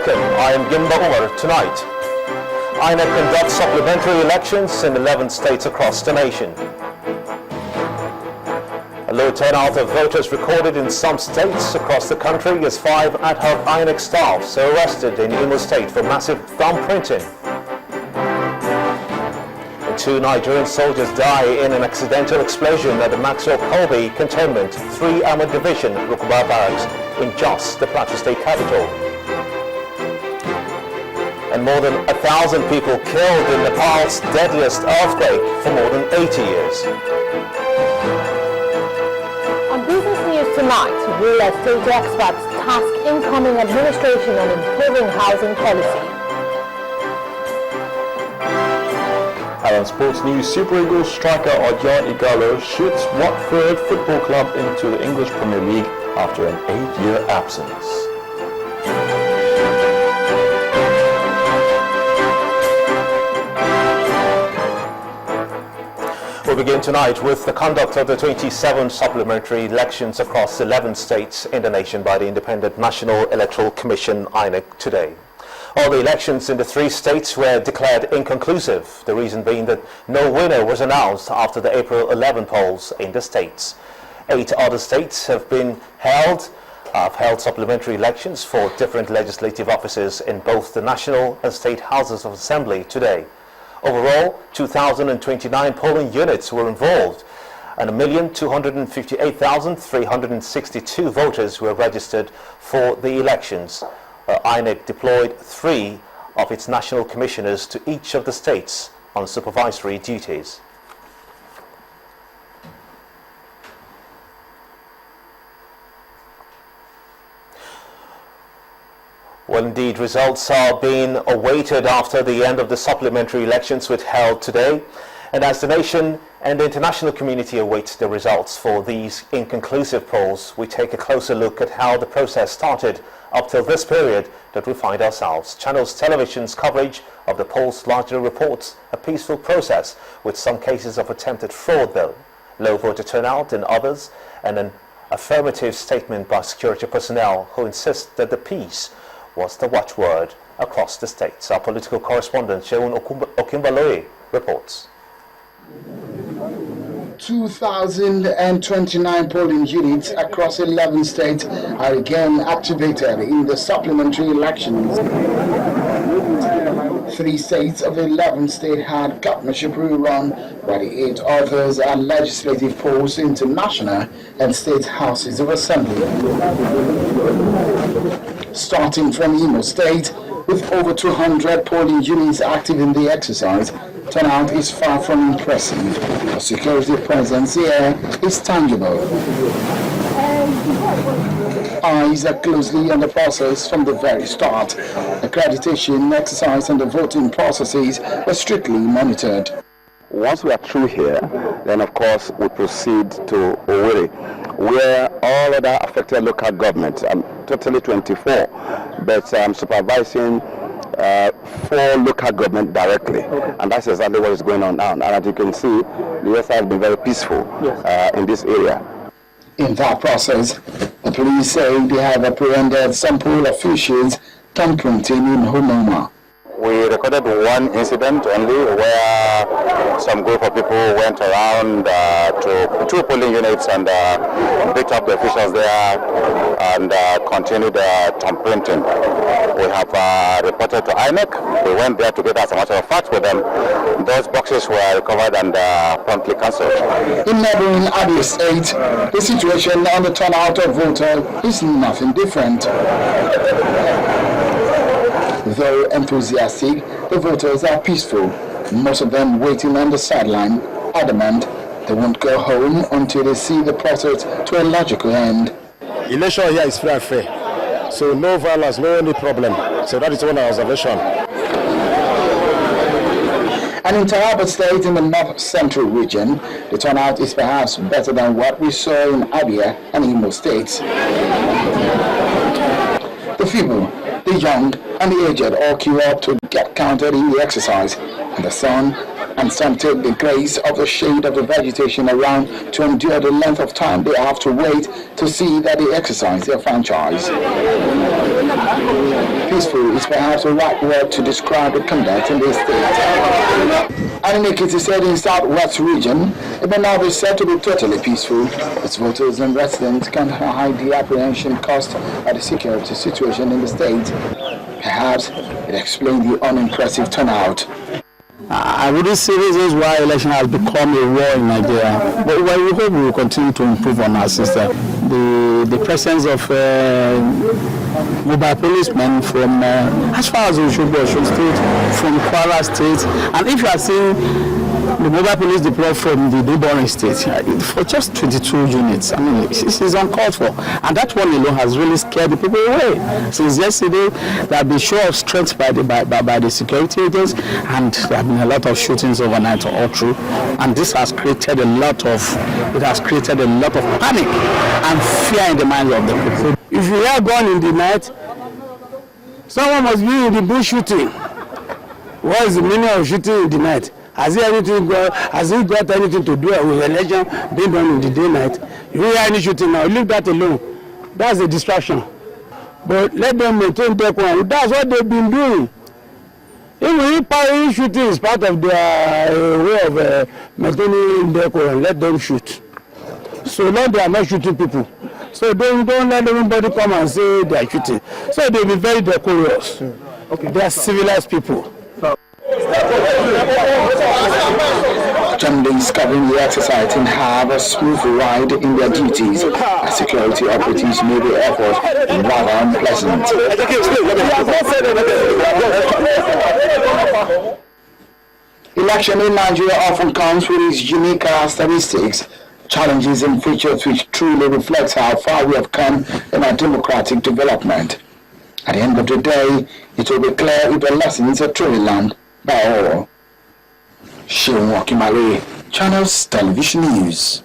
Welcome, I am Gimba Umar. Tonight, INEC conducts supplementary elections in 11 states across the nation. A low turnout of voters recorded in some states across the country as 5 ad hoc INEC staffs are arrested in Imo State for massive thumb printing. And 2 Nigerian soldiers die in an accidental explosion at the Maxwell Colby Cantonment 3 Armored Division, Rukuba Barracks in Jos, the Plateau State capital. And more than 1,000 people killed in Nepal's deadliest earthquake for more than 80 years. On Business News tonight, real estate experts task incoming administration on improving housing policy. And on Sports News, Super Eagles striker Adjudged shoots Watford Football Club into the English Premier League after an 8-year absence. We begin tonight with the conduct of the 27 supplementary elections across 11 states in the nation by the Independent National Electoral Commission, INEC, today. All the elections in the 3 states were declared inconclusive, the reason being that no winner was announced after the April 11 polls in the states. 8 other states have held supplementary elections for different legislative offices in both the national and state houses of assembly today. Overall, 2,029 polling units were involved, and 1,258,362 voters were registered for the elections. INEC deployed 3 of its national commissioners to each of the states on supervisory duties. Well, indeed, results are being awaited after the end of the supplementary elections which held today. And as the nation and the international community awaits the results for these inconclusive polls, we take a closer look at how the process started up till this period that we find ourselves. Channels Television's coverage of the polls largely reports a peaceful process, with some cases of attempted fraud though, low voter turnout in others, and an affirmative statement by security personnel who insist that the peace was the watchword across the states. Our political correspondent, Sheun Okimbaloye, reports. 2,029 polling units across 11 states are again activated in the supplementary elections. 3 states of the 11 states had governorship rerun, while the 8 others are legislative polls into national and state houses of assembly. Starting from Imo State, with over 200 polling units active in the exercise, turnout is far from impressive. The security presence here is tangible. Eyes are closely on the process from the very start. Accreditation, exercise and the voting processes were strictly monitored. Once we are through here, then of course we proceed to Owerri, where all other affected local governments, totally 24, but I'm supervising 4 local government directly, and that's exactly what is going on now. And as you can see, the US has been very peaceful in this area. In that process, the police say they have apprehended some poll officials thumbprinting in Homoma. We recorded 1 incident only where some group of people went around to 2 polling units and picked up the officials there and continued thumbprinting. We have reported to INEC. We went there together, as a matter of fact, with them. Those boxes were recovered and promptly cancelled. In neighboring Abia State, the situation on the turnout of voters is nothing different. Though enthusiastic, the voters are peaceful, most of them waiting on the sideline, adamant they won't go home until they see the process to a logical end. Election here is free and fair, so no violence, no any problem. So that is one observation. And in Taraba State in the North Central region, the turnout is perhaps better than what we saw in Abia and Imo States. The feeble, the young and the aged all queue up to get counted in the exercise, and the sun and some take the grace of the shade of the vegetation around to endure the length of time they have to wait to see that they exercise their franchise. Peaceful is perhaps the right word to describe the conduct in this state. And it is said in Southwest region, it may now be said to be totally peaceful, as voters and residents can hide the apprehension caused by the security situation in the state. Perhaps it explains the unimpressive turnout. I wouldn't say reasons why election has become a war in Nigeria, but we hope we will continue to improve on our system. The presence of mobile policemen from as far as Oshogbo State, from Kwara State, and if you are seeing the mobile police deployed from the neighboring state for just 22 units, I mean, it is uncalled for, and that one alone has really scared the people away. Since yesterday, there have been show of strength by the security agents, and there have been a lot of shootings overnight all through, and this has created a lot of panic and fear in the minds of the people. If you hear gun in the night, someone must be in the bush shooting. What is the meaning of shooting in the night? Has he got anything to do with election being done in the day night? You hear any shooting now, leave that alone. That's a distraction. But let them maintain their quiet. That's what they've been doing. Even shooting is part of their way of maintaining their quiet. Let them shoot. So long they are not shooting people. So don't let everybody come and say they are shooting. So they'll be very decorous. Okay. They are civilized people. Families covering the exercise and have a smooth ride in their duties. As security operatives made the effort rather unpleasant. Election in Nigeria often comes with its unique characteristics, challenges and features which truly reflects how far we have come in our democratic development. At the end of the day, it will be clear if the lessons are truly learned by all. Shion Wakimale, Channels Television News.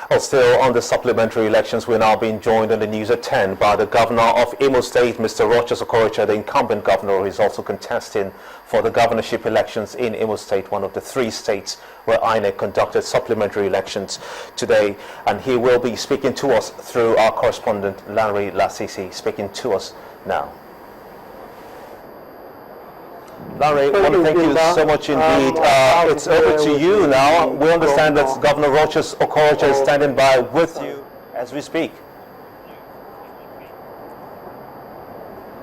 Well, still on the supplementary elections, we're now being joined on the news at 10 by the governor of Imo State, Mr. Rochas Okorocha, the incumbent governor, who is also contesting for the governorship elections in Imo State, one of the 3 states where INEC conducted supplementary elections today. And he will be speaking to us through our correspondent, Larry Lasisi, speaking to us now. Larry, I want to thank you so much indeed. It's over to you now. We understand that Governor Rochas Okorocha is standing by with you as we speak.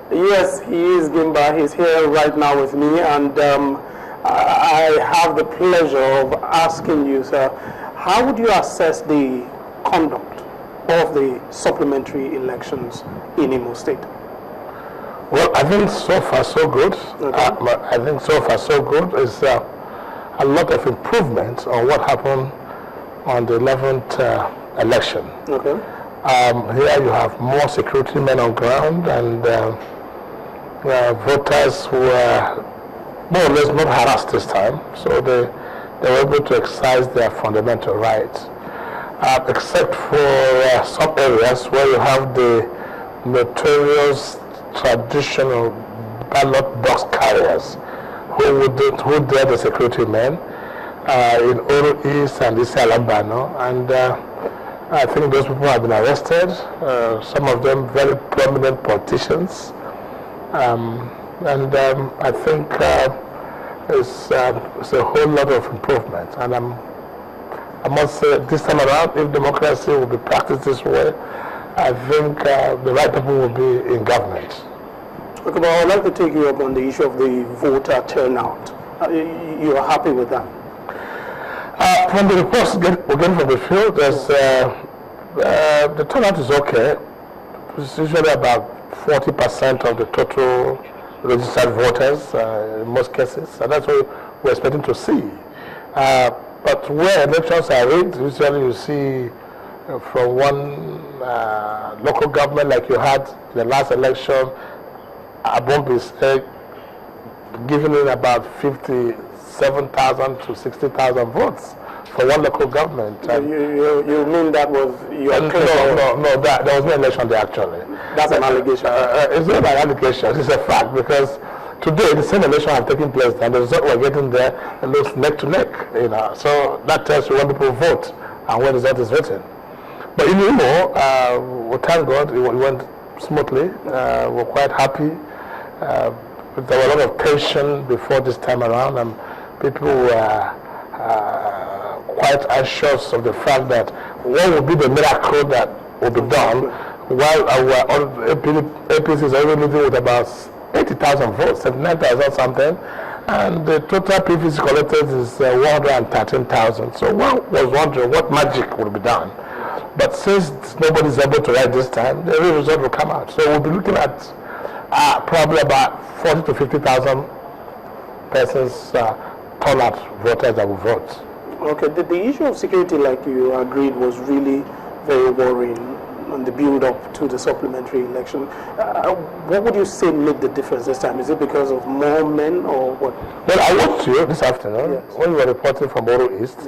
Yes, he is, Gimba. He's here right now with me, and I have the pleasure of asking you, sir, how would you assess the conduct of the supplementary elections in Imo State? Well, I think so far so good. Okay. I think so far so good. It's a lot of improvement on what happened on the 11th election. Okay. Here you have more security men on ground, and voters were more or less not harassed this time, so they were able to exercise their fundamental rights, except for some areas where you have the notorious traditional ballot box carriers who dare the security men in Oro East and East Alabama, and I think those people have been arrested, some of them very prominent politicians, and I think it's a whole lot of improvement, and I must say this time around, if democracy will be practiced this way, I think the right people will be in government. Okay, but I would like to take you up on the issue of the voter turnout. You are happy with that? From the reports we get from the field, the turnout is okay. It's usually about 40% of the total registered voters in most cases, and that's what we're expecting to see. But where elections are rigged, usually you see from one local government like you had in the last election, Abombi is giving in about 57,000 to 60,000 votes for one local government. You mean that was your No, there was no election there actually. That's an allegation. It's not an allegation, it's a fact, because today the same election have taken place and the result we're getting there looks neck to neck, So that tells you when people vote and when the result is written. But in Imo, we thank God it went smoothly. We're quite happy. There were a lot of tension before this time around, and people were quite anxious of the fact that what would be the miracle that would be done while our APC is already living with about 80,000 votes, 79,000 something, and the total PVC collected is 113,000. So one was wondering what magic would be done. But since nobody is able to write this time, the real result will come out. So we'll be looking at probably about 40 to 50,000 persons turnout voters that will vote. Okay, the issue of security, like you agreed, was really very worrying on the build-up to the supplementary election. What would you say made the difference this time? Is it because of more men or what? Well, I watched you this afternoon when you were reporting from Oro East,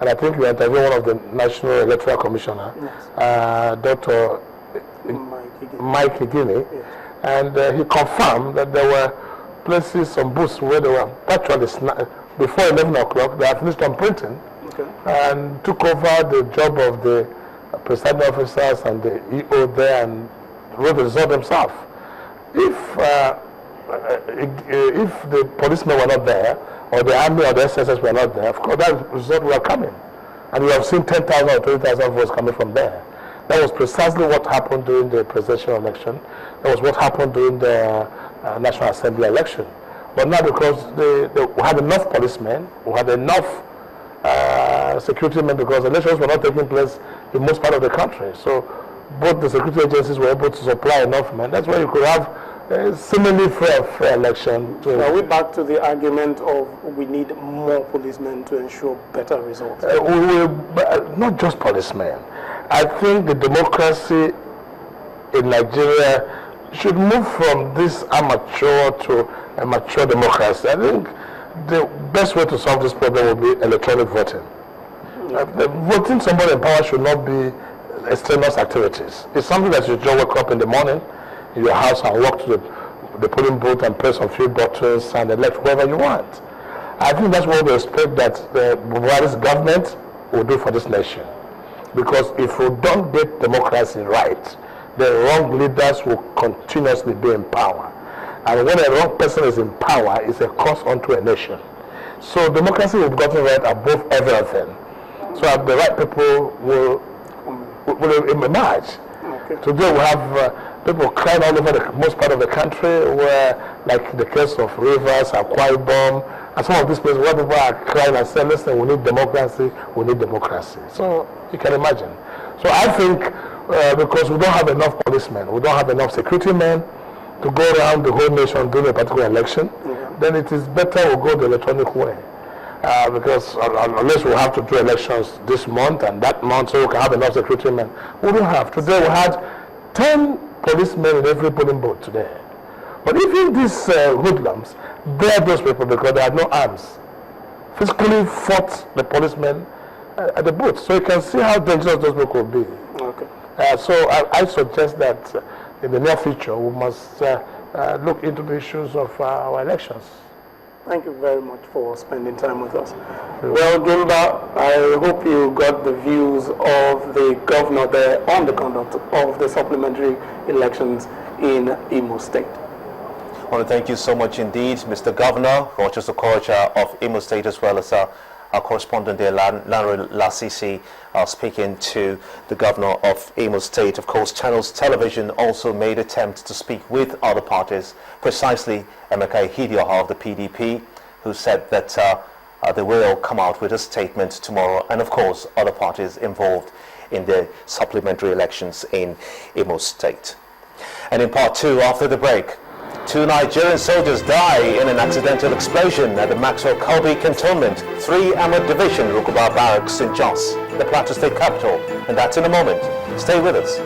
and I think you interviewed one of the National Electoral Commissioner, Dr. Mike Higini, and he confirmed that there were places, some booths where they were actually before 11 o'clock, they had finished on printing and took over the job of the presiding officers and the EO there and wrote the result themselves. If the policemen were not there, or the army or the SSS were not there, of course that result were coming. And we have seen 10,000 or 20,000 votes coming from there. That was precisely what happened during the presidential election. That was what happened during the National Assembly election. But now because we had enough policemen, we had enough security men, because elections were not taking place in most part of the country. So both the security agencies were able to supply enough men. That's why you could have a similarly fair election. Are we back to the argument of we need more policemen to ensure better results? Not just policemen. I think the democracy in Nigeria should move from this amateur to a mature democracy. I think the best way to solve this problem would be electronic voting. Voting somebody in power should not be extraneous activities. It's something that you just wake up in the morning in your house and walk to the polling booth and press a few buttons and elect whoever you want. I think that's what we expect that the Buhari's government will do for this nation. Because if we don't get democracy right, the wrong leaders will continuously be in power. And when a wrong person is in power, it's a cost unto a nation. So democracy will be gotten right above everything. So the right people will emerge. Today we have people crying all over the most part of the country, where, like the case of Rivers, Akwa Ibom, and some of these places where people are crying and saying, listen, we need democracy, we need democracy. So you can imagine. So I think because we don't have enough policemen, we don't have enough security men to go around the whole nation during a particular election, then it is better we go the electronic way. Because unless we have to do elections this month and that month so we can have enough security men, we don't have. Today we had 10 policemen in every polling booth today. But even these hoodlums bear those people because they had no arms, physically fought the policemen at the booth. So you can see how dangerous those people could be. So I suggest that in the near future we must look into the issues of our elections. Thank you very much for spending time with us. Well, Gilda, I hope you got the views of the governor there on the conduct of the supplementary elections in Imo State. I want to thank you so much indeed, Mr. Governor, Rochester Okocha of Imo State, as well as our correspondent there, Lanre Lasisi, speaking to the governor of Imo State. Of course, Channels Television also made attempts to speak with other parties, precisely Emeka Ihedioha of the PDP, who said that they will come out with a statement tomorrow, and of course, other parties involved in the supplementary elections in Imo State. And in part two, after the break, 2 Nigerian soldiers die in an accidental explosion at the Maxwell Colby Cantonment, 3 Armored Division, Rukuba Barracks in Jos, the Plateau State capital. And that's in a moment. Stay with us.